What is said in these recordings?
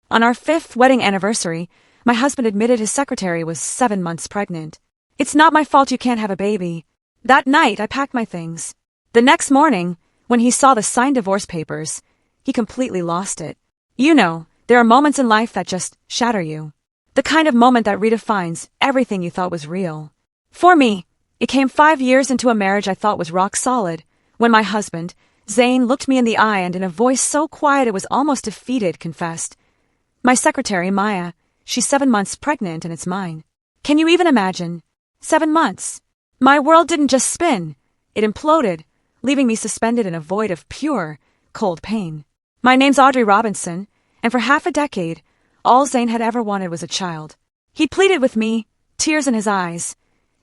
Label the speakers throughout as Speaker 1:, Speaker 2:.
Speaker 1: On our 5th wedding anniversary, my husband admitted his secretary was 7 months pregnant. It's not my fault you can't have a baby. That night, I packed my things. The next morning, when he saw the signed divorce papers, he completely lost it. You know, there are moments in life that just shatter you. The kind of moment that redefines everything you thought was real. For me, it came 5 years into a marriage I thought was rock solid, when my husband, Zane, looked me in the eye and in a voice so quiet it was almost defeated, confessed, "My secretary, Maya, she's 7 months pregnant and it's mine." Can you even imagine? 7 months. My world didn't just spin, it imploded, leaving me suspended in a void of pure, cold pain. My name's Audrey Robinson, and for half a decade, all Zane had ever wanted was a child. He pleaded with me, tears in his eyes.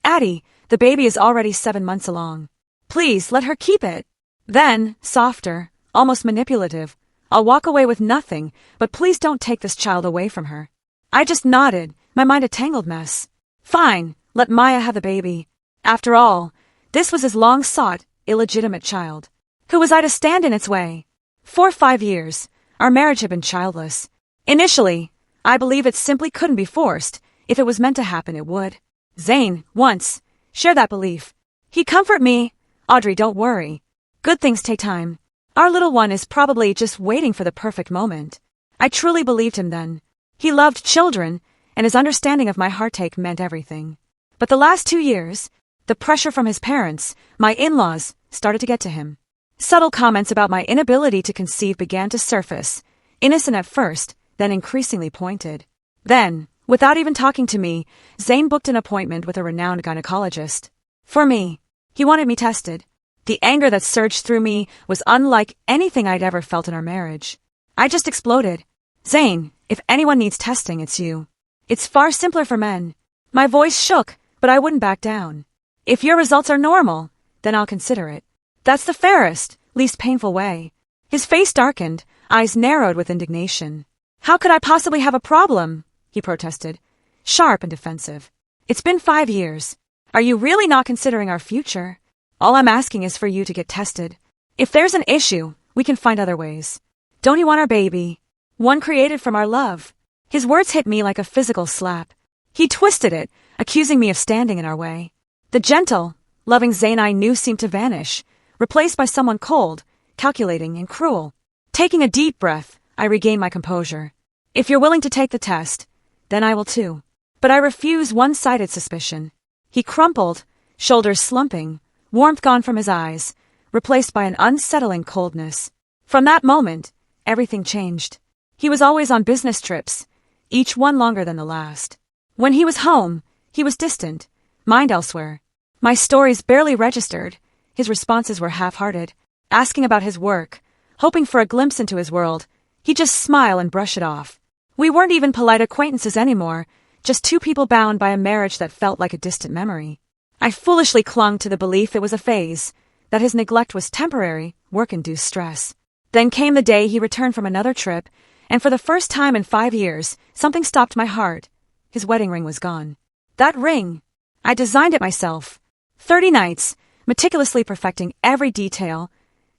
Speaker 1: "Addie, the baby is already 7 months along. Please, let her keep it." Then, softer, almost manipulative, "I'll walk away with nothing, but please don't take this child away from her." I just nodded, my mind a tangled mess. Fine, let Maya have the baby. After all, this was his long-sought, illegitimate child. Who was I to stand in its way? For 5 years, our marriage had been childless. Initially, I believed it simply couldn't be forced. If it was meant to happen, it would. Zane, once, shared that belief. He'd comfort me. "Audrey, don't worry. Good things take time. Our little one is probably just waiting for the perfect moment." I truly believed him then. He loved children, and his understanding of my heartache meant everything. But the last 2 years, the pressure from his parents, my in-laws, started to get to him. Subtle comments about my inability to conceive began to surface, innocent at first, then increasingly pointed. Then, without even talking to me, Zane booked an appointment with a renowned gynecologist. For me, he wanted me tested. The anger that surged through me was unlike anything I'd ever felt in our marriage. I just exploded. "Zane, if anyone needs testing, it's you. It's far simpler for men." My voice shook, but I wouldn't back down. "If your results are normal, then I'll consider it. That's the fairest, least painful way." His face darkened, eyes narrowed with indignation. "How could I possibly have a problem?" he protested, sharp and defensive. "It's been 5 years. Are you really not considering our future? All I'm asking is for you to get tested. If there's an issue, we can find other ways. Don't you want our baby? One created from our love." His words hit me like a physical slap. He twisted it, accusing me of standing in our way. The gentle, loving Zane I knew seemed to vanish, replaced by someone cold, calculating, and cruel. Taking a deep breath, I regained my composure. "If you're willing to take the test, then I will too." But I refuse one-sided suspicion. He crumpled, shoulders slumping, warmth gone from his eyes, replaced by an unsettling coldness. From that moment, everything changed. He was always on business trips, each one longer than the last. When he was home, he was distant, mind elsewhere. My stories barely registered. His responses were half-hearted, asking about his work, hoping for a glimpse into his world. He'd just smile and brush it off. We weren't even polite acquaintances anymore, just two people bound by a marriage that felt like a distant memory. I foolishly clung to the belief it was a phase, that his neglect was temporary, work-induced stress. Then came the day he returned from another trip, and for the first time in 5 years, something stopped my heart. His wedding ring was gone. That ring! I designed it myself. 30 nights, meticulously perfecting every detail,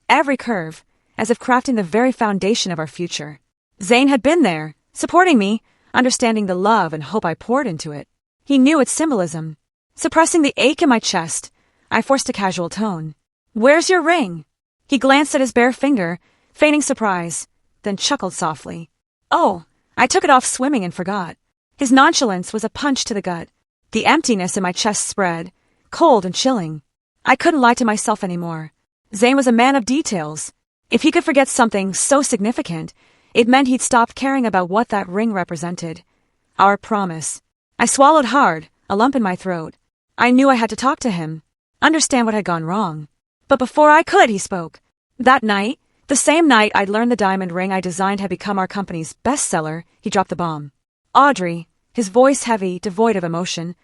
Speaker 1: every curve, as if crafting the very foundation of our future. Zane had been there, supporting me, understanding the love and hope I poured into it. He knew its symbolism. Suppressing the ache in my chest, I forced a casual tone. "Where's your ring?" He glanced at his bare finger, feigning surprise, then chuckled softly. "Oh, I took it off swimming and forgot." His nonchalance was a punch to the gut. The emptiness in my chest spread, cold and chilling. I couldn't lie to myself anymore. Zane was a man of details. If he could forget something so significant, it meant he'd stopped caring about what that ring represented. Our promise. I swallowed hard, a lump in my throat. I knew I had to talk to him, understand what had gone wrong. But before I could, he spoke. That night, the same night I'd learned the diamond ring I designed had become our company's bestseller, he dropped the bomb. "Audrey," his voice heavy, devoid of emotion,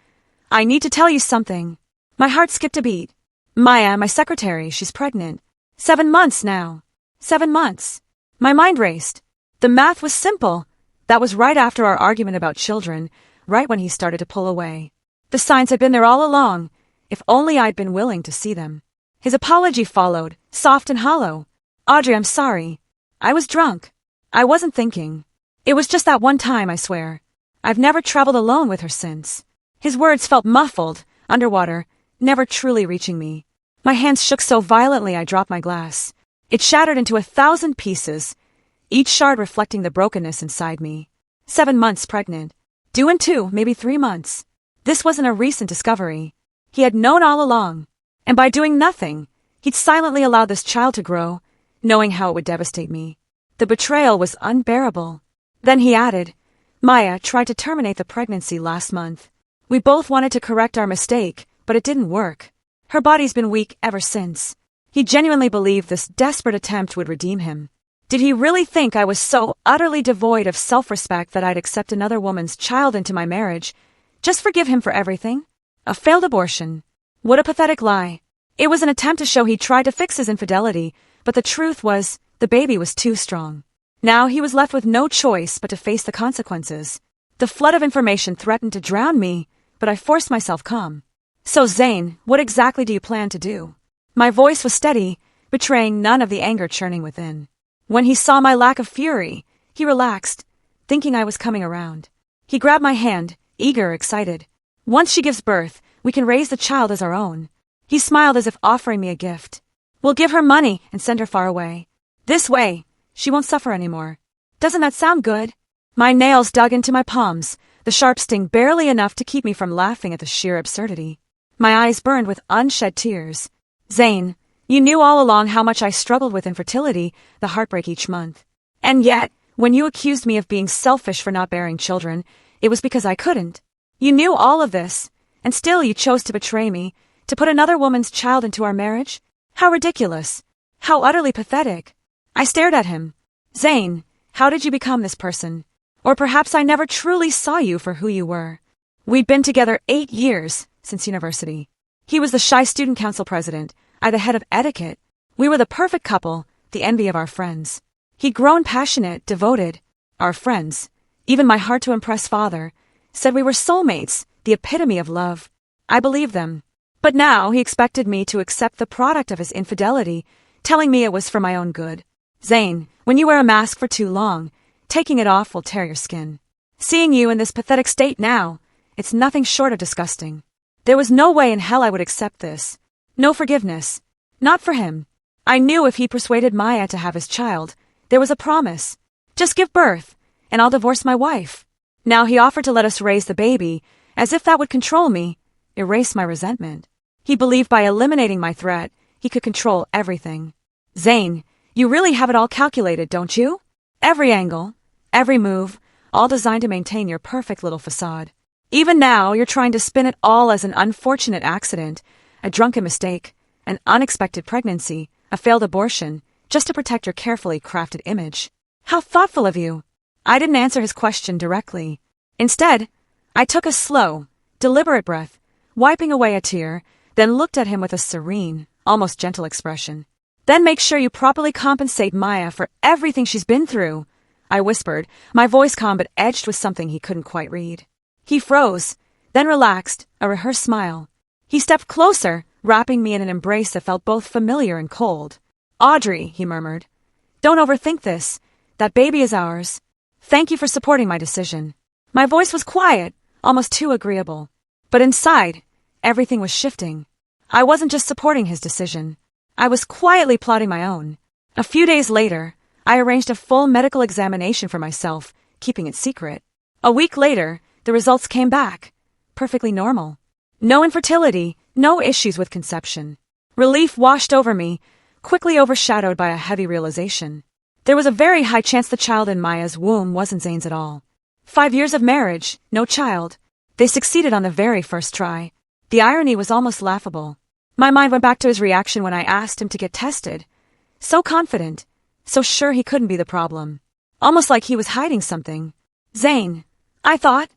Speaker 1: "I need to tell you something." My heart skipped a beat. "Maya, my secretary, she's pregnant. 7 months now. 7 months. My mind raced. The math was simple. That was right after our argument about children, right when he started to pull away. The signs had been there all along, if only I'd been willing to see them. His apology followed, soft and hollow. "Audrey, I'm sorry. I was drunk. I wasn't thinking." It was just that one time, I swear. I've never traveled alone with her since. His words felt muffled, underwater, never truly reaching me. My hands shook so violently I dropped my glass. It shattered into 1,000 pieces, each shard reflecting the brokenness inside me. 7 months pregnant. Due in 2, maybe 3 months. This wasn't a recent discovery. He had known all along. And by doing nothing, he'd silently allowed this child to grow, knowing how it would devastate me. The betrayal was unbearable. Then he added, Maya tried to terminate the pregnancy last month. We both wanted to correct our mistake, but it didn't work. Her body's been weak ever since. He genuinely believed this desperate attempt would redeem him. Did he really think I was so utterly devoid of self-respect that I'd accept another woman's child into my marriage? Just forgive him for everything? A failed abortion. What a pathetic lie. It was an attempt to show he tried to fix his infidelity, but the truth was, the baby was too strong. Now he was left with no choice but to face the consequences. The flood of information threatened to drown me, but I forced myself calm. So Zane, what exactly do you plan to do? My voice was steady, betraying none of the anger churning within. When he saw my lack of fury, he relaxed, thinking I was coming around. He grabbed my hand, eager, excited. Once she gives birth, we can raise the child as our own. He smiled as if offering me a gift. We'll give her money and send her far away. This way, she won't suffer anymore. Doesn't that sound good? My nails dug into my palms, the sharp sting barely enough to keep me from laughing at the sheer absurdity. My eyes burned with unshed tears. Zane, you knew all along how much I struggled with infertility, the heartbreak each month. And yet, when you accused me of being selfish for not bearing children, it was because I couldn't. You knew all of this, and still you chose to betray me, to put another woman's child into our marriage? How ridiculous. How utterly pathetic. I stared at him. Zane, how did you become this person? Or perhaps I never truly saw you for who you were. We'd been together 8 years, since university. He was the shy student council president, I the head of etiquette. We were the perfect couple, the envy of our friends. He'd grown passionate, devoted. Our friends, even my hard-to-impress father, said we were soulmates, the epitome of love. I believed them. But now he expected me to accept the product of his infidelity, telling me it was for my own good. Zane, when you wear a mask for too long, taking it off will tear your skin. Seeing you in this pathetic state now, it's nothing short of disgusting. There was no way in hell I would accept this. No forgiveness. Not for him. I knew if he persuaded Maya to have his child, there was a promise. Just give birth, and I'll divorce my wife. Now he offered to let us raise the baby, as if that would control me, erase my resentment. He believed by eliminating my threat, he could control everything. Zane, you really have it all calculated, don't you? Every angle, every move, all designed to maintain your perfect little facade. Even now, you're trying to spin it all as an unfortunate accident, a drunken mistake, an unexpected pregnancy, a failed abortion, just to protect your carefully crafted image. How thoughtful of you. I didn't answer his question directly. Instead, I took a slow, deliberate breath, wiping away a tear, then looked at him with a serene, almost gentle expression. Then make sure you properly compensate Maya for everything she's been through, I whispered, my voice calm but edged with something he couldn't quite read. He froze, then relaxed, a rehearsed smile. He stepped closer, wrapping me in an embrace that felt both familiar and cold. Audrey, he murmured. Don't overthink this. That baby is ours. Thank you for supporting my decision. My voice was quiet, almost too agreeable. But inside, everything was shifting. I wasn't just supporting his decision. I was quietly plotting my own. A few days later, I arranged a full medical examination for myself, keeping it secret. A week later, the results came back. Perfectly normal. No infertility, no issues with conception. Relief washed over me, quickly overshadowed by a heavy realization. There was a very high chance the child in Maya's womb wasn't Zane's at all. 5 years of marriage, no child. They succeeded on the very first try. The irony was almost laughable. My mind went back to his reaction when I asked him to get tested. So confident, so sure he couldn't be the problem. Almost like he was hiding something. Zane, I thought,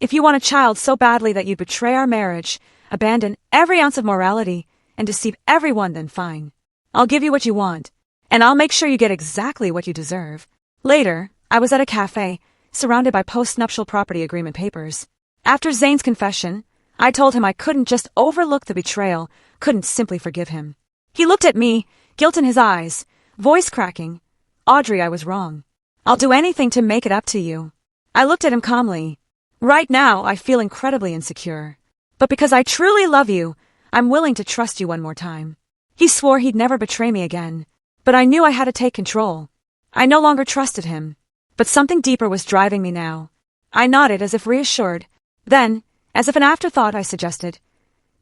Speaker 1: if you want a child so badly that you'd betray our marriage, abandon every ounce of morality, and deceive everyone, then fine. I'll give you what you want, and I'll make sure you get exactly what you deserve. Later, I was at a cafe, surrounded by post-nuptial property agreement papers. After Zane's confession, I told him I couldn't just overlook the betrayal, couldn't simply forgive him. He looked at me, guilt in his eyes, voice cracking. Audrey, I was wrong. I'll do anything to make it up to you. I looked at him calmly. Right now, I feel incredibly insecure. But because I truly love you, I'm willing to trust you one more time. He swore he'd never betray me again. But I knew I had to take control. I no longer trusted him. But something deeper was driving me now. I nodded as if reassured. Then, as if an afterthought, I suggested,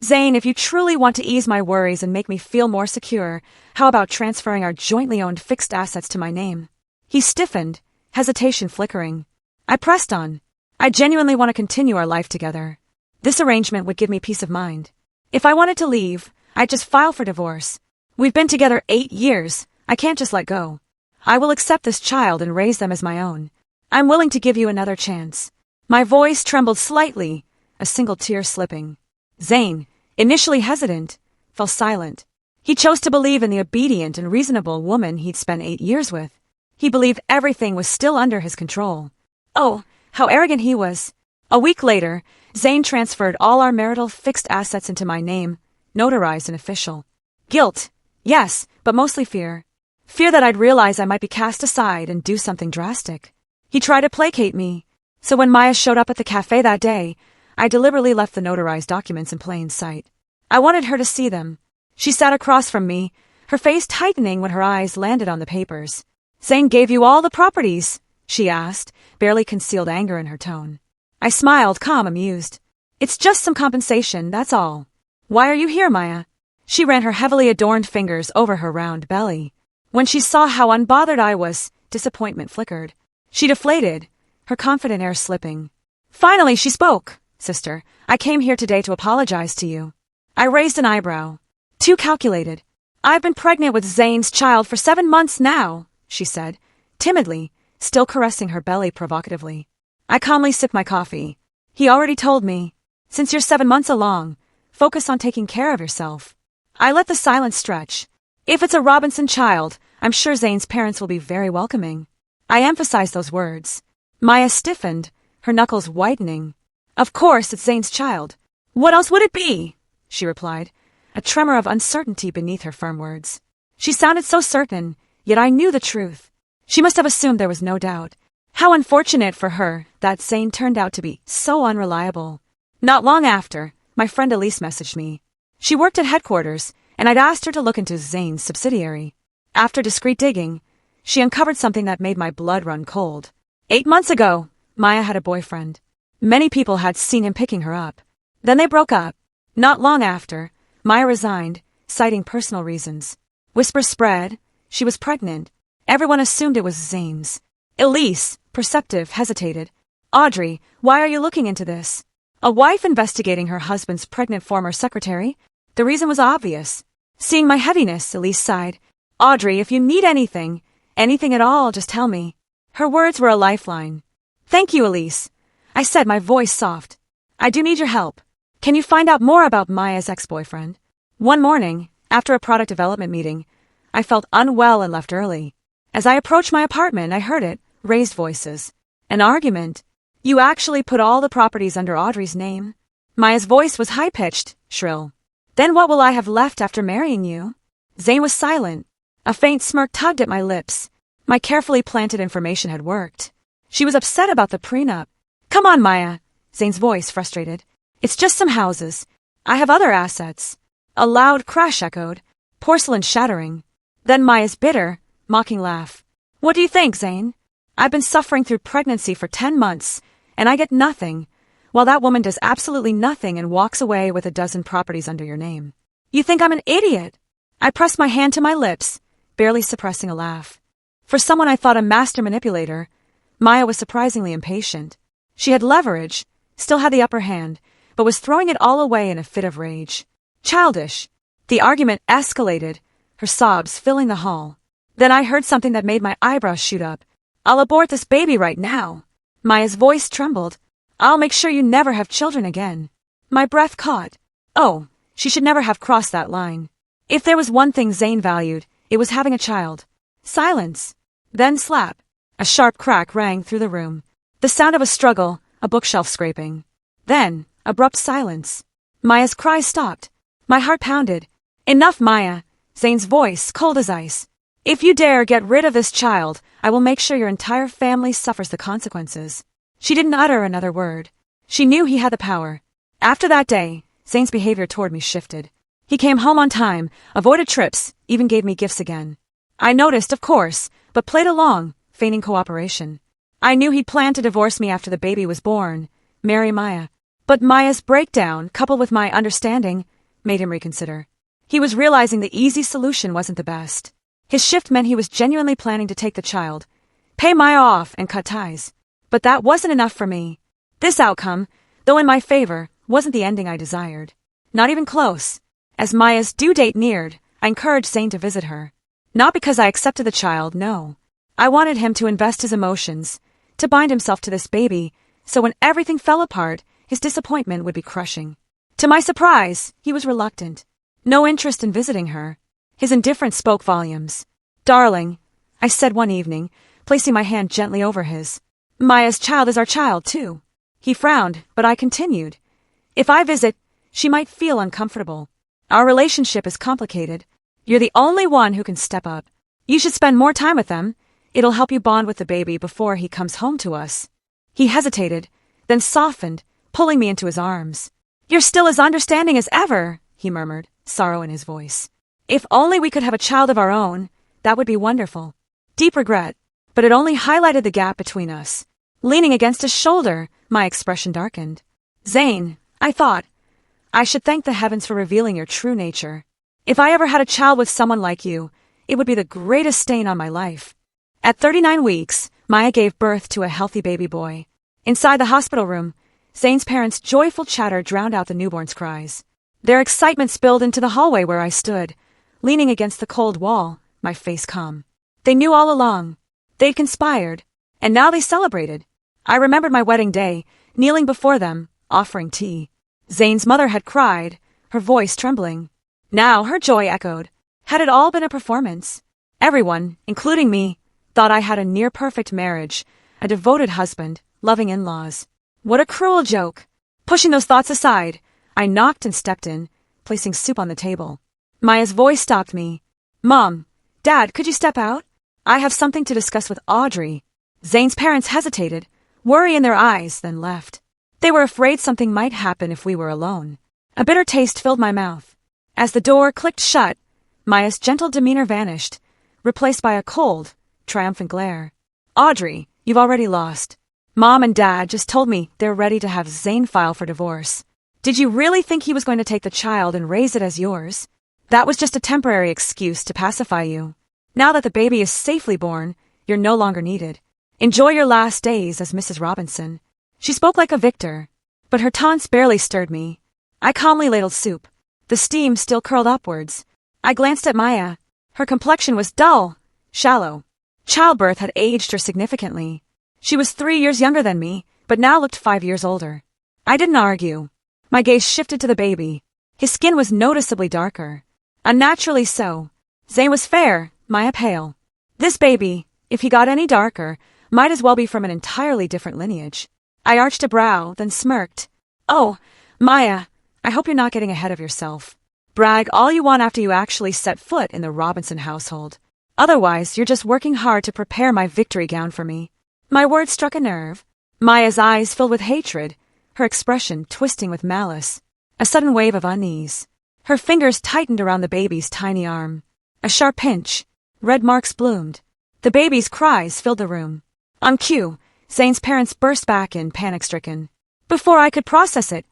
Speaker 1: Zane, if you truly want to ease my worries and make me feel more secure, how about transferring our jointly owned fixed assets to my name? He stiffened, hesitation flickering. I pressed on. I genuinely want to continue our life together. This arrangement would give me peace of mind. If I wanted to leave, I'd just file for divorce. We've been together 8 years. I can't just let go. I will accept this child and raise them as my own. I'm willing to give you another chance. My voice trembled slightly, a single tear slipping. Zane, initially hesitant, fell silent. He chose to believe in the obedient and reasonable woman he'd spent 8 years with. He believed everything was still under his control. Oh, how arrogant he was. A week later, Zane transferred all our marital fixed assets into my name, notarized and official. Guilt, yes, but mostly fear. Fear that I'd realize I might be cast aside and do something drastic. He tried to placate me, so when Maya showed up at the cafe that day, I deliberately left the notarized documents in plain sight. I wanted her to see them. She sat across from me, her face tightening when her eyes landed on the papers. Zane gave you all the properties, she asked, barely concealed anger in her tone. I smiled, calm, amused. It's just some compensation, that's all. Why are you here, Maya? She ran her heavily adorned fingers over her round belly. When she saw how unbothered I was, disappointment flickered. She deflated, her confident air slipping. Finally, she spoke. Sister, I came here today to apologize to you. I raised an eyebrow. Too calculated. I've been pregnant with Zane's child for 7 months now, she said, timidly, still caressing her belly provocatively. I calmly sipped my coffee. He already told me. Since you're 7 months along, focus on taking care of yourself. I let the silence stretch. If it's a Robinson child, I'm sure Zane's parents will be very welcoming. I emphasized those words. Maya stiffened, her knuckles whitening. Of course, it's Zane's child. What else would it be? She replied, a tremor of uncertainty beneath her firm words. She sounded so certain, yet I knew the truth. She must have assumed there was no doubt. How unfortunate for her that Zane turned out to be so unreliable. Not long after, my friend Elise messaged me. She worked at headquarters, and I'd asked her to look into Zane's subsidiary. After discreet digging, she uncovered something that made my blood run cold. 8 months ago, Maya had a boyfriend. Many people had seen him picking her up. Then they broke up. Not long after, Maya resigned, citing personal reasons. Whispers spread. She was pregnant. Everyone assumed it was Zane's. Elise, perceptive, hesitated. Audrey, why are you looking into this? A wife investigating her husband's pregnant former secretary? The reason was obvious. Seeing my heaviness, Elise sighed. Audrey, if you need anything at all, just tell me. Her words were a lifeline. Thank you, Elise, I said, my voice soft. I do need your help. Can you find out more about Maya's ex-boyfriend? One morning, after a product development meeting, I felt unwell and left early. As I approached my apartment, I heard it, raised voices. An argument. You actually put all the properties under Audrey's name? Maya's voice was high-pitched, shrill. Then what will I have left after marrying you? Zane was silent. A faint smirk tugged at my lips. My carefully planted information had worked. She was upset about the prenup. Come on, Maya, Zane's voice frustrated. It's just some houses. I have other assets. A loud crash echoed, porcelain shattering. Then Maya's bitter, mocking laugh. What do you think, Zane? I've been suffering through pregnancy for 10 months, and I get nothing, while that woman does absolutely nothing and walks away with a dozen properties under your name. You think I'm an idiot? I pressed my hand to my lips, barely suppressing a laugh. For someone I thought a master manipulator, Maya was surprisingly impatient. She had leverage, still had the upper hand, but was throwing it all away in a fit of rage. Childish. The argument escalated, her sobs filling the hall. Then I heard something that made my eyebrows shoot up. I'll abort this baby right now. Maya's voice trembled. I'll make sure you never have children again. My breath caught. Oh, she should never have crossed that line. If there was one thing Zane valued, it was having a child. Silence. Then slap. A sharp crack rang through the room. The sound of a struggle, a bookshelf scraping. Then, abrupt silence. Maya's cries stopped. My heart pounded. Enough, Maya. Zane's voice, cold as ice. If you dare get rid of this child, I will make sure your entire family suffers the consequences." She didn't utter another word. She knew he had the power. After that day, Zane's behavior toward me shifted. He came home on time, avoided trips, even gave me gifts again. I noticed, of course, but played along, feigning cooperation. I knew he'd planned to divorce me after the baby was born, marry Maya. But Maya's breakdown, coupled with my understanding, made him reconsider. He was realizing the easy solution wasn't the best. His shift meant he was genuinely planning to take the child, pay Maya off, and cut ties. But that wasn't enough for me. This outcome, though in my favor, wasn't the ending I desired. Not even close. As Maya's due date neared, I encouraged Zane to visit her. Not because I accepted the child, no. I wanted him to invest his emotions, to bind himself to this baby, so when everything fell apart, his disappointment would be crushing. To my surprise, he was reluctant. No interest in visiting her. His indifference spoke volumes. "Darling," I said one evening, placing my hand gently over his. "Maya's child is our child, too." He frowned, but I continued. "If I visit, she might feel uncomfortable. Our relationship is complicated. You're the only one who can step up. You should spend more time with them. It'll help you bond with the baby before he comes home to us." He hesitated, then softened, pulling me into his arms. "You're still as understanding as ever," he murmured, sorrow in his voice. "If only we could have a child of our own, that would be wonderful." Deep regret, but it only highlighted the gap between us. Leaning against his shoulder, my expression darkened. "Zane," I thought, "I should thank the heavens for revealing your true nature. If I ever had a child with someone like you, it would be the greatest stain on my life." At 39 weeks, Maya gave birth to a healthy baby boy. Inside the hospital room, Zane's parents' joyful chatter drowned out the newborn's cries. Their excitement spilled into the hallway where I stood, leaning against the cold wall, my face calm. They knew all along. They'd conspired, and now they celebrated. I remembered my wedding day, kneeling before them, offering tea. Zane's mother had cried, her voice trembling. Now her joy echoed. Had it all been a performance? Everyone, including me, thought I had a near-perfect marriage, a devoted husband, loving in-laws. What a cruel joke! Pushing those thoughts aside, I knocked and stepped in, placing soup on the table. Maya's voice stopped me. "Mom, Dad, could you step out? I have something to discuss with Audrey." Zane's parents hesitated, worry in their eyes, then left. They were afraid something might happen if we were alone. A bitter taste filled my mouth. As the door clicked shut, Maya's gentle demeanor vanished, replaced by a cold, triumphant glare. "Audrey, you've already lost. Mom and Dad just told me they're ready to have Zane file for divorce. Did you really think he was going to take the child and raise it as yours? That was just a temporary excuse to pacify you. Now that the baby is safely born, you're no longer needed. Enjoy your last days as Mrs. Robinson." She spoke like a victor, but her taunts barely stirred me. I calmly ladled soup. The steam still curled upwards. I glanced at Maya. Her complexion was dull, shallow. Childbirth had aged her significantly. She was 3 years younger than me, but now looked 5 years older. I didn't argue. My gaze shifted to the baby. His skin was noticeably darker. Unnaturally so. Zane was fair, Maya pale. This baby, if he got any darker, might as well be from an entirely different lineage. I arched a brow, then smirked. "Oh, Maya, I hope you're not getting ahead of yourself. Brag all you want after you actually set foot in the Robinson household. Otherwise, you're just working hard to prepare my victory gown for me." My words struck a nerve. Maya's eyes filled with hatred, her expression twisting with malice. A sudden wave of unease. Her fingers tightened around the baby's tiny arm. A sharp pinch. Red marks bloomed. The baby's cries filled the room. On cue, Zane's parents burst back in, panic-stricken. Before I could process it,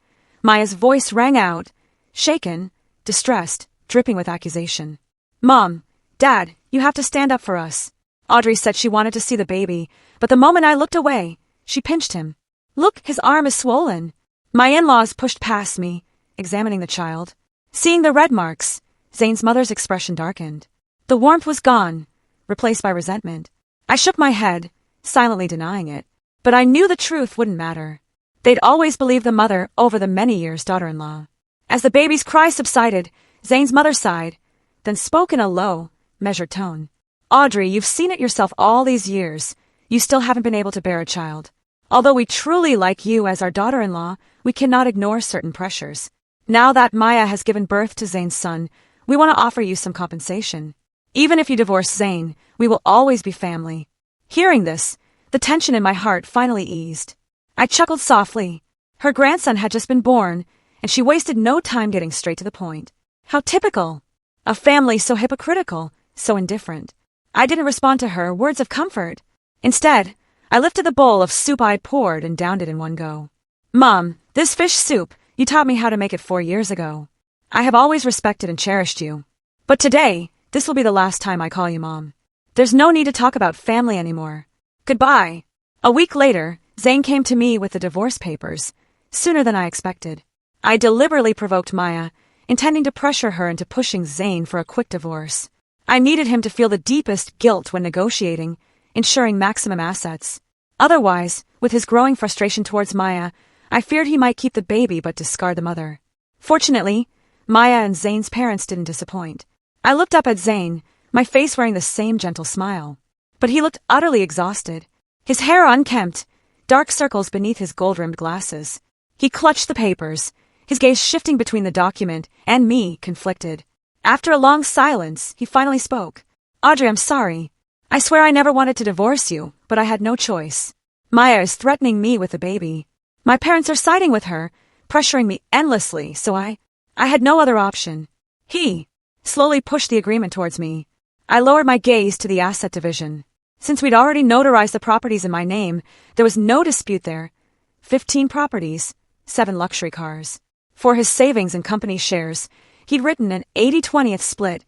Speaker 1: Maya's voice rang out, shaken, distressed, dripping with accusation. "Mom, Dad, you have to stand up for us. Audrey said she wanted to see the baby, but the moment I looked away, she pinched him. Look, his arm is swollen." My in-laws pushed past me, examining the child. Seeing the red marks, Zane's mother's expression darkened. The warmth was gone, replaced by resentment. I shook my head, silently denying it, but I knew the truth wouldn't matter. They'd always believed the mother over the many years daughter-in-law. As the baby's cries subsided, Zane's mother sighed, then spoke in a low, measured tone. "Audrey, you've seen it yourself all these years. You still haven't been able to bear a child. Although we truly like you as our daughter-in-law, we cannot ignore certain pressures. Now that Maya has given birth to Zane's son, we want to offer you some compensation. Even if you divorce Zane, we will always be family. Hearing this, the tension in my heart finally eased. I chuckled softly. Her grandson had just been born, and she wasted no time getting straight to the point. How typical. A family so hypocritical, so indifferent. I didn't respond to her words of comfort. Instead, I lifted the bowl of soup I'd poured and downed it in one go. Mom, this fish soup, you taught me how to make it 4 years ago. I have always respected and cherished you. But today, this will be the last time I call you Mom. There's no need to talk about family anymore. Goodbye. A week later, Zane came to me with the divorce papers, sooner than I expected. I deliberately provoked Maya, intending to pressure her into pushing Zane for a quick divorce. I needed him to feel the deepest guilt when negotiating, ensuring maximum assets. Otherwise, with his growing frustration towards Maya, I feared he might keep the baby but discard the mother. Fortunately, Maya and Zane's parents didn't disappoint. I looked up at Zane, my face wearing the same gentle smile. But he looked utterly exhausted, his hair unkempt, dark circles beneath his gold-rimmed glasses. He clutched the papers, his gaze shifting between the document and me, conflicted. After a long silence, he finally spoke. Audrey, I'm sorry. I swear I never wanted to divorce you, but I had no choice. Maya is threatening me with a baby. My parents are siding with her, pressuring me endlessly, so I had no other option. He slowly pushed the agreement towards me. I lowered my gaze to the asset division. Since we'd already notarized the properties in my name, there was no dispute there. 15 properties, 7 luxury cars. For his savings and company shares, he'd written an 80-20th split.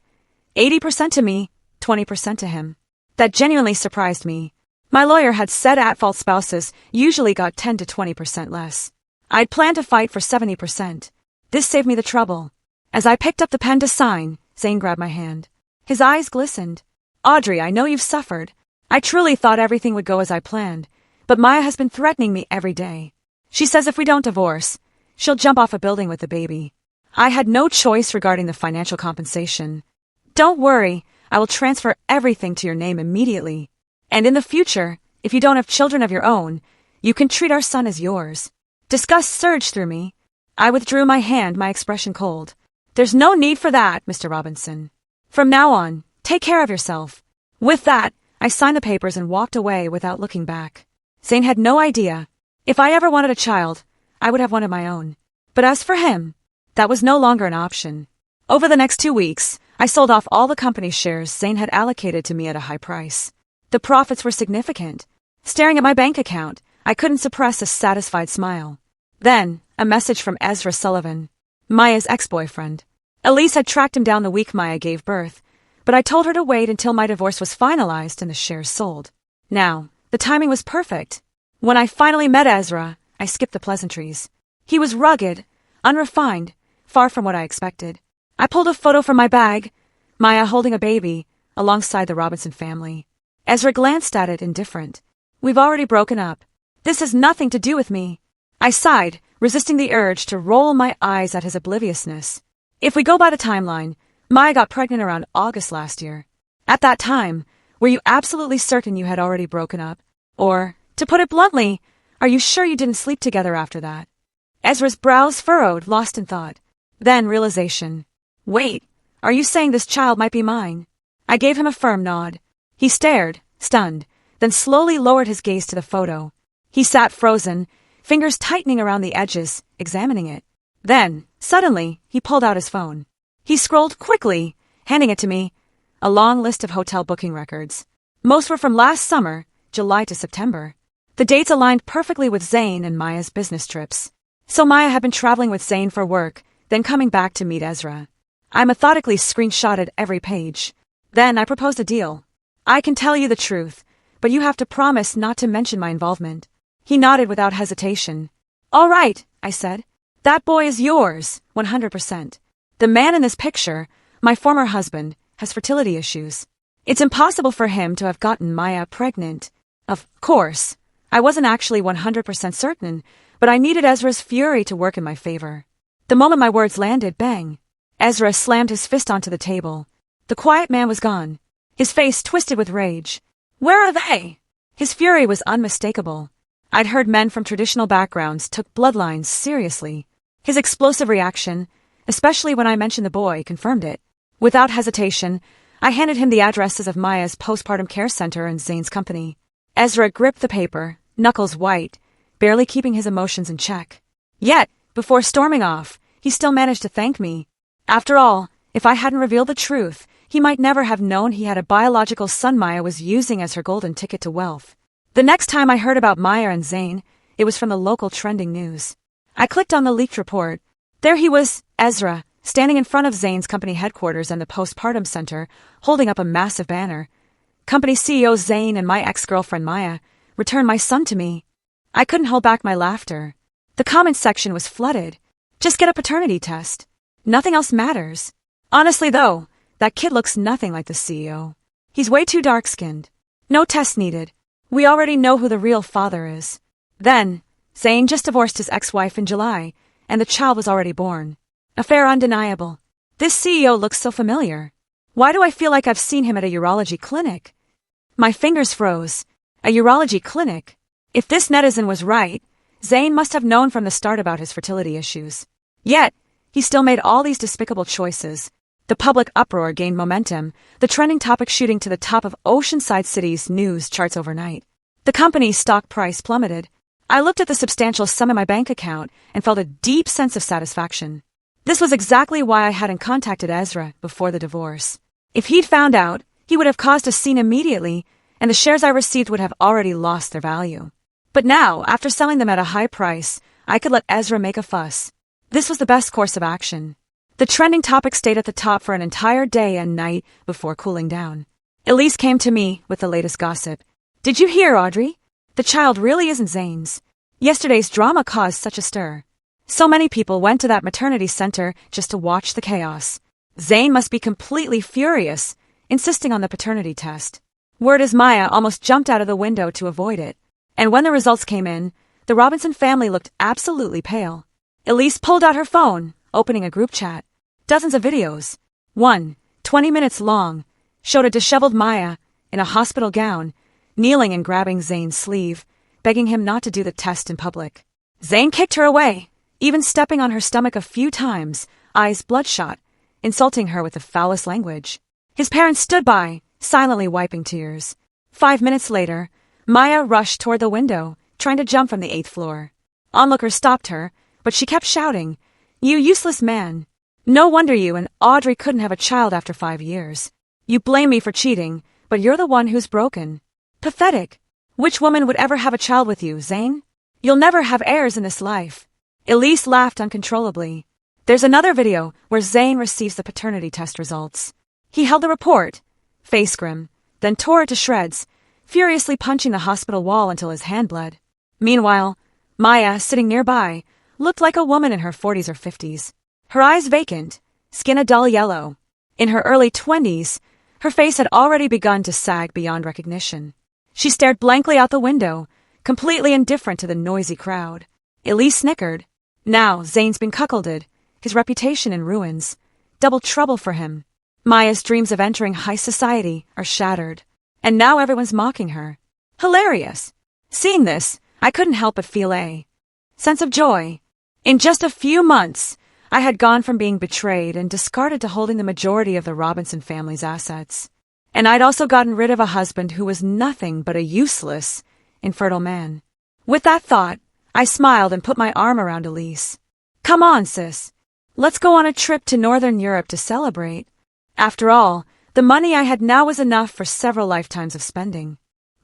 Speaker 1: 80% to me, 20% to him. That genuinely surprised me. My lawyer had said at-fault spouses usually got 10 to 20% less. I'd planned to fight for 70%. This saved me the trouble. As I picked up the pen to sign, Zane grabbed my hand. His eyes glistened. Audrey, I know you've suffered. I truly thought everything would go as I planned, but Maya has been threatening me every day. She says if we don't divorce, she'll jump off a building with the baby. I had no choice regarding the financial compensation. Don't worry, I will transfer everything to your name immediately. And in the future, if you don't have children of your own, you can treat our son as yours. Disgust surged through me. I withdrew my hand, my expression cold. There's no need for that, Mr. Robinson. From now on, take care of yourself. With that, I signed the papers and walked away without looking back. Zane had no idea. If I ever wanted a child, I would have one of my own. But as for him, that was no longer an option. Over the next 2 weeks, I sold off all the company shares Zane had allocated to me at a high price. The profits were significant. Staring at my bank account, I couldn't suppress a satisfied smile. Then, a message from Ezra Sullivan, Maya's ex-boyfriend. Elise had tracked him down the week Maya gave birth, but I told her to wait until my divorce was finalized and the shares sold. Now, the timing was perfect. When I finally met Ezra, I skipped the pleasantries. He was rugged, unrefined, far from what I expected. I pulled a photo from my bag, Maya holding a baby, alongside the Robinson family. Ezra glanced at it indifferent. We've already broken up. This has nothing to do with me. I sighed, resisting the urge to roll my eyes at his obliviousness. If we go by the timeline, Maya got pregnant around August last year. At that time, were you absolutely certain you had already broken up? Or, to put it bluntly, are you sure you didn't sleep together after that? Ezra's brows furrowed, lost in thought. Then realization. Wait, are you saying this child might be mine? I gave him a firm nod. He stared, stunned, then slowly lowered his gaze to the photo. He sat frozen, fingers tightening around the edges, examining it. Then, suddenly, he pulled out his phone. He scrolled quickly, handing it to me. A long list of hotel booking records. Most were from last summer, July to September. The dates aligned perfectly with Zane and Maya's business trips. So Maya had been traveling with Zane for work, then coming back to meet Ezra. I methodically screenshotted every page. Then I proposed a deal. I can tell you the truth, but you have to promise not to mention my involvement. He nodded without hesitation. All right, I said. That boy is yours, 100%. The man in this picture, my former husband, has fertility issues. It's impossible for him to have gotten Maya pregnant. Of course, I wasn't actually 100% certain, but I needed Ezra's fury to work in my favor. The moment my words landed, bang. Ezra slammed his fist onto the table. The quiet man was gone, his face twisted with rage. Where are they? His fury was unmistakable. I'd heard men from traditional backgrounds took bloodlines seriously. His explosive reaction, especially when I mentioned the boy, confirmed it. Without hesitation, I handed him the addresses of Maya's postpartum care center and Zane's company. Ezra gripped the paper, knuckles white, barely keeping his emotions in check. Yet, before storming off, he still managed to thank me. After all, if I hadn't revealed the truth, he might never have known he had a biological son Maya was using as her golden ticket to wealth. The next time I heard about Maya and Zane, it was from the local trending news. I clicked on the leaked report. There he was, Ezra, standing in front of Zane's company headquarters and the postpartum center, holding up a massive banner. Company CEO Zane and my ex-girlfriend Maya, return my son to me. I couldn't hold back my laughter. The comment section was flooded. Just get a paternity test. Nothing else matters. Honestly though, that kid looks nothing like the CEO. He's way too dark-skinned. No test needed. We already know who the real father is. Then, Zane just divorced his ex-wife in July, and the child was already born. Affair undeniable. This CEO looks so familiar. Why do I feel like I've seen him at a urology clinic? My fingers froze. A urology clinic? If this netizen was right, Zane must have known from the start about his fertility issues. Yet, he still made all these despicable choices. The public uproar gained momentum, the trending topic shooting to the top of Oceanside City's news charts overnight. The company's stock price plummeted. I looked at the substantial sum in my bank account and felt a deep sense of satisfaction. This was exactly why I hadn't contacted Ezra before the divorce. If he'd found out, he would have caused a scene immediately, and the shares I received would have already lost their value. But now, after selling them at a high price, I could let Ezra make a fuss. This was the best course of action. The trending topic stayed at the top for an entire day and night before cooling down. Elise came to me with the latest gossip. Did you hear, Audrey? The child really isn't Zane's. Yesterday's drama caused such a stir. So many people went to that maternity center just to watch the chaos. Zane must be completely furious, insisting on the paternity test. Word is Maya almost jumped out of the window to avoid it. And when the results came in, the Robinson family looked absolutely pale. Elise pulled out her phone, opening a group chat. Dozens of videos. One, 20 minutes long, showed a disheveled Maya, in a hospital gown, kneeling and grabbing Zane's sleeve, begging him not to do the test in public. Zane kicked her away, even stepping on her stomach a few times, eyes bloodshot, insulting her with the foulest language. His parents stood by, silently wiping tears. 5 minutes later, Maya rushed toward the window, trying to jump from the 8th floor. Onlookers stopped her, but she kept shouting, "You useless man. No wonder you and Audrey couldn't have a child after 5 years. You blame me for cheating, but you're the one who's broken. Pathetic. Which woman would ever have a child with you, Zane? You'll never have heirs in this life." Elise laughed uncontrollably. There's another video where Zane receives the paternity test results. He held the report, face grim, then tore it to shreds, furiously punching the hospital wall until his hand bled. Meanwhile, Maya, sitting nearby, looked like a woman in her 40s or 50s. Her eyes vacant, skin a dull yellow. In her early 20s, her face had already begun to sag beyond recognition. She stared blankly out the window, completely indifferent to the noisy crowd. Elise snickered. Now Zane's been cuckolded, his reputation in ruins. Double trouble for him. Maya's dreams of entering high society are shattered. And now everyone's mocking her. Hilarious. Seeing this, I couldn't help but feel a sense of joy. In just a few months, I had gone from being betrayed and discarded to holding the majority of the Robinson family's assets. And I'd also gotten rid of a husband who was nothing but a useless, infertile man. With that thought, I smiled and put my arm around Elise. Come on, sis. Let's go on a trip to Northern Europe to celebrate. After all, the money I had now was enough for several lifetimes of spending.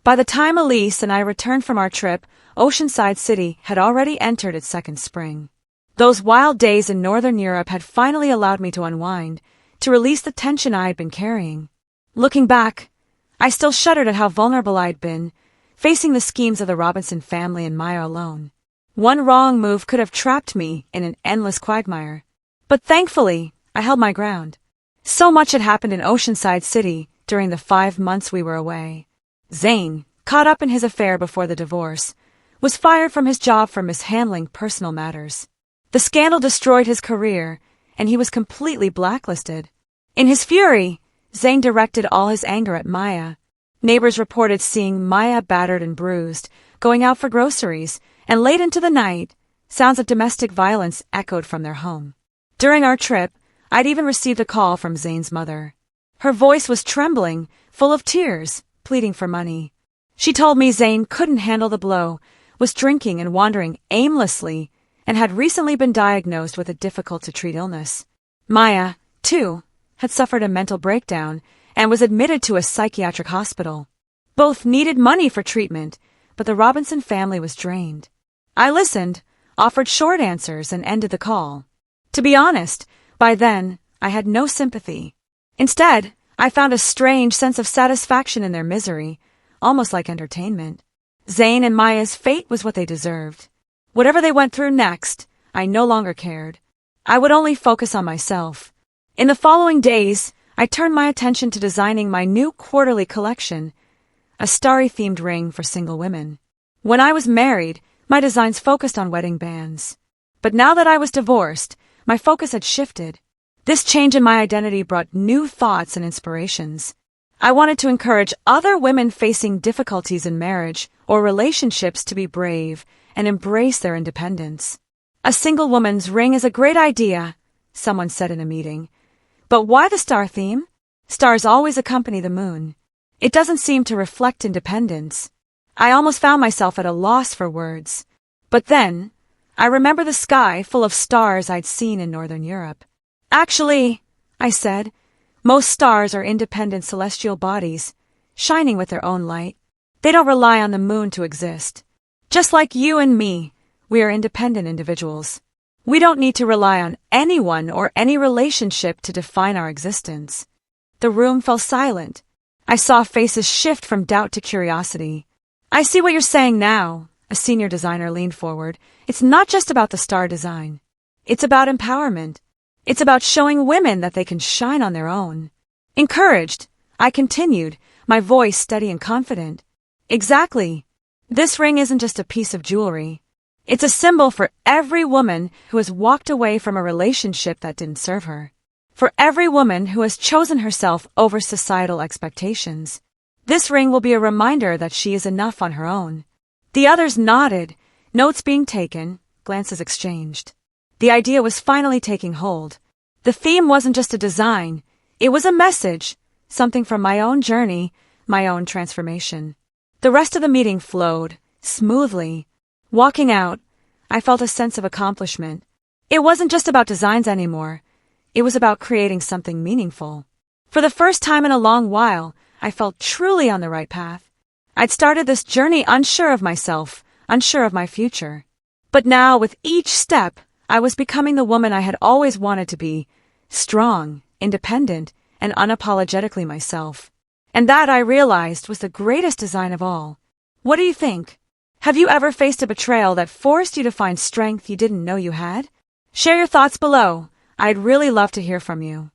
Speaker 1: By the time Elise and I returned from our trip, Oceanside City had already entered its second spring. Those wild days in Northern Europe had finally allowed me to unwind, to release the tension I had been carrying. Looking back, I still shuddered at how vulnerable I'd been, facing the schemes of the Robinson family and Maya alone. One wrong move could have trapped me in an endless quagmire. But thankfully, I held my ground. So much had happened in Oceanside City during the 5 months we were away. Zane, caught up in his affair before the divorce, was fired from his job for mishandling personal matters. The scandal destroyed his career, and he was completely blacklisted. In his fury, Zane directed all his anger at Maya. Neighbors reported seeing Maya battered and bruised, going out for groceries, and late into the night, sounds of domestic violence echoed from their home. During our trip, I'd even received a call from Zane's mother. Her voice was trembling, full of tears, pleading for money. She told me Zane couldn't handle the blow, was drinking and wandering aimlessly, and had recently been diagnosed with a difficult-to-treat illness. Maya, too, had suffered a mental breakdown and was admitted to a psychiatric hospital. Both needed money for treatment, but the Robinson family was drained. I listened, offered short answers, and ended the call. To be honest, by then, I had no sympathy. Instead, I found a strange sense of satisfaction in their misery, almost like entertainment. Zane and Maya's fate was what they deserved. Whatever they went through next, I no longer cared. I would only focus on myself. In the following days, I turned my attention to designing my new quarterly collection, a starry-themed ring for single women. When I was married, my designs focused on wedding bands. But now that I was divorced, my focus had shifted. This change in my identity brought new thoughts and inspirations. I wanted to encourage other women facing difficulties in marriage or relationships to be brave and embrace their independence. A single woman's ring is a great idea, someone said in a meeting. But why the star theme? Stars always accompany the moon. It doesn't seem to reflect independence. I almost found myself at a loss for words. But then, I remember the sky full of stars I'd seen in Northern Europe. Actually, I said, most stars are independent celestial bodies, shining with their own light. They don't rely on the moon to exist. Just like you and me, we are independent individuals. We don't need to rely on anyone or any relationship to define our existence. The room fell silent. I saw faces shift from doubt to curiosity. I see what you're saying now, a senior designer leaned forward. It's not just about the star design. It's about empowerment. It's about showing women that they can shine on their own. Encouraged, I continued, my voice steady and confident. Exactly. This ring isn't just a piece of jewelry. It's a symbol for every woman who has walked away from a relationship that didn't serve her. For every woman who has chosen herself over societal expectations. This ring will be a reminder that she is enough on her own. The others nodded, notes being taken, glances exchanged. The idea was finally taking hold. The theme wasn't just a design, it was a message, something from my own journey, my own transformation. The rest of the meeting flowed, smoothly. Walking out, I felt a sense of accomplishment. It wasn't just about designs anymore. It was about creating something meaningful. For the first time in a long while, I felt truly on the right path. I'd started this journey unsure of myself, unsure of my future. But now, with each step, I was becoming the woman I had always wanted to be, strong, independent, and unapologetically myself. And that, I realized, was the greatest design of all. What do you think? Have you ever faced a betrayal that forced you to find strength you didn't know you had? Share your thoughts below. I'd really love to hear from you.